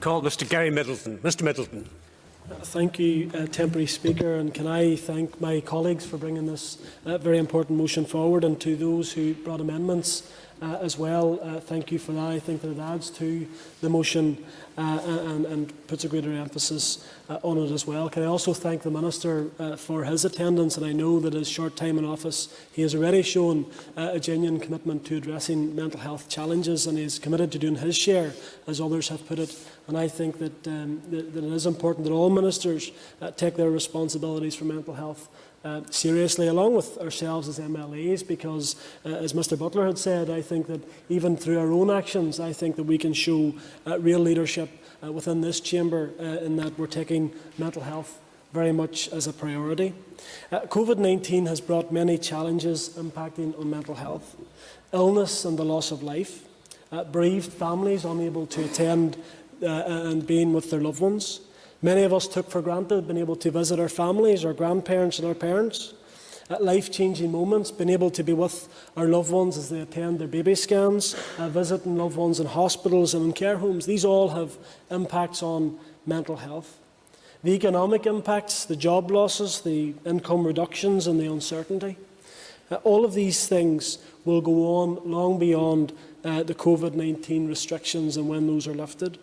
call Mr Gary Middleton. Mr Middleton. Thank you, Temporary Speaker, and can I thank my colleagues for bringing this very important motion forward, and to those who brought amendments as well. Thank you for that. I think that it adds to the motion and puts a greater emphasis on it as well. Can I also thank the Minister for his attendance, and I know that his short time in office he has already shown a genuine commitment to addressing mental health challenges, and he is committed to doing his share, as others have put it. And I think that, that it is important that all ministers take their responsibilities for mental health seriously, along with ourselves as MLAs, because, as Mr Butler had said, I think that even through our own actions, I think that we can show real leadership within this chamber in that we're taking mental health very much as a priority. COVID-19 has brought many challenges impacting on mental health. Illness and the loss of life, bereaved families unable to attend and being with their loved ones. Many of us took for granted being able to visit our families, our grandparents and our parents. At life-changing moments, being able to be with our loved ones as they attend their baby scans, visiting loved ones in hospitals and in care homes. These all have impacts on mental health. The economic impacts, the job losses, the income reductions and the uncertainty. All of these things will go on long beyond the COVID-19 restrictions and when those are lifted.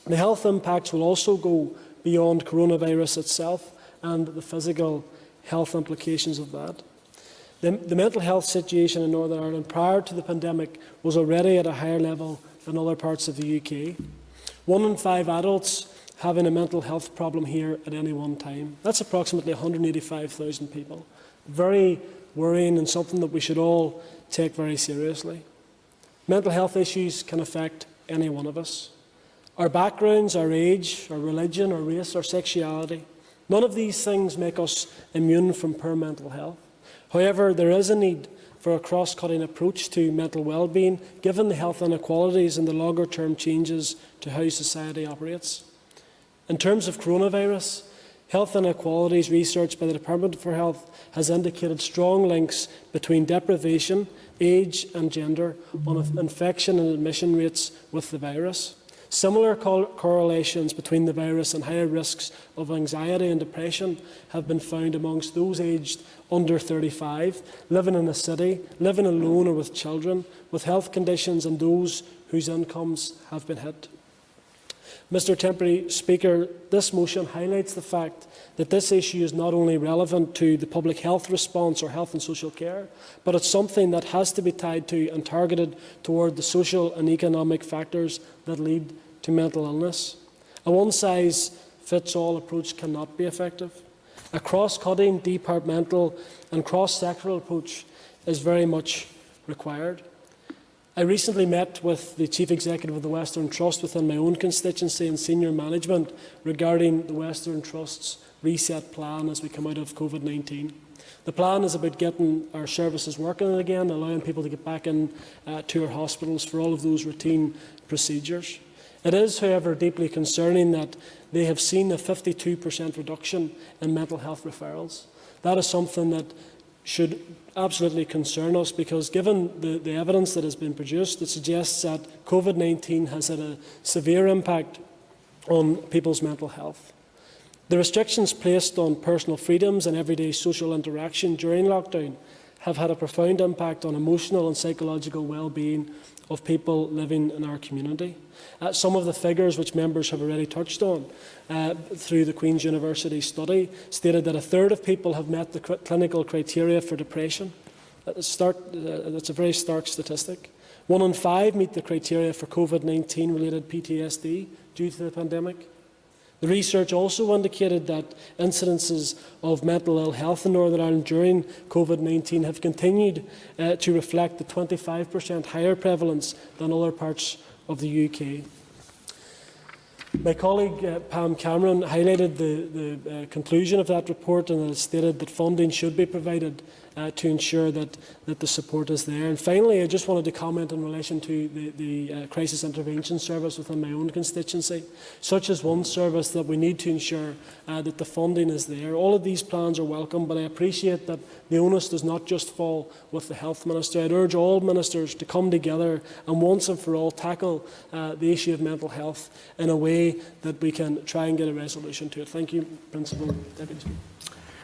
The health impacts will also go beyond coronavirus itself and the physical health implications of that. The mental health situation in Northern Ireland prior to the pandemic was already at a higher level than other parts of the UK. 1 in 5 adults having a mental health problem here at any one time. That's approximately 185,000 people. Very worrying and something that we should all take very seriously. Mental health issues can affect any one of us. Our backgrounds, our age, our religion, our race, our sexuality, none of these things make us immune from poor mental health. However, there is a need for a cross-cutting approach to mental well-being, given the health inequalities and the longer-term changes to how society operates. In terms of coronavirus, health inequalities research by the Department for Health has indicated strong links between deprivation, age and gender on infection and admission rates with the virus. Similar correlations between the virus and higher risks of anxiety and depression have been found amongst those aged under 35, living in a city, living alone or with children, with health conditions, and those whose incomes have been hit. Mr Temporary Speaker, this motion highlights the fact that this issue is not only relevant to the public health response or health and social care, but it's something that has to be tied to and targeted toward the social and economic factors that lead to mental illness. A one-size-fits-all approach cannot be effective. A cross-cutting, departmental and cross-sectoral approach is very much required. I recently met with the Chief Executive of the Western Trust within my own constituency and senior management regarding the Western Trust's reset plan as we come out of COVID-19. The plan is about getting our services working again, allowing people to get back in to our hospitals for all of those routine procedures. It is, however, deeply concerning that they have seen a 52% reduction in mental health referrals. That is something that should absolutely concern us, because given the evidence that has been produced, it suggests that COVID-19 has had a severe impact on people's mental health. The restrictions placed on personal freedoms and everyday social interaction during lockdown have had a profound impact on emotional and psychological well-being of people living in our community. Some of the figures which members have already touched on through the Queen's University study stated that a third of people have met the clinical criteria for depression. That's a very stark statistic. 1 in 5 meet the criteria for COVID-19 related PTSD due to the pandemic. The research also indicated that incidences of mental ill health in Northern Ireland during COVID-19 have continued to reflect the 25% higher prevalence than other parts of the UK. My colleague Pam Cameron highlighted the conclusion of that report, and it stated that funding should be provided to ensure that the support is there. And finally, I just wanted to comment in relation to the crisis intervention service within my own constituency. Such as one service that we need to ensure that the funding is there. All of these plans are welcome, but I appreciate that the onus does not just fall with the Health Minister. I'd urge all ministers to come together and once and for all tackle the issue of mental health in a way that we can try and get a resolution to it. Thank you, Principal Deputy Speaker.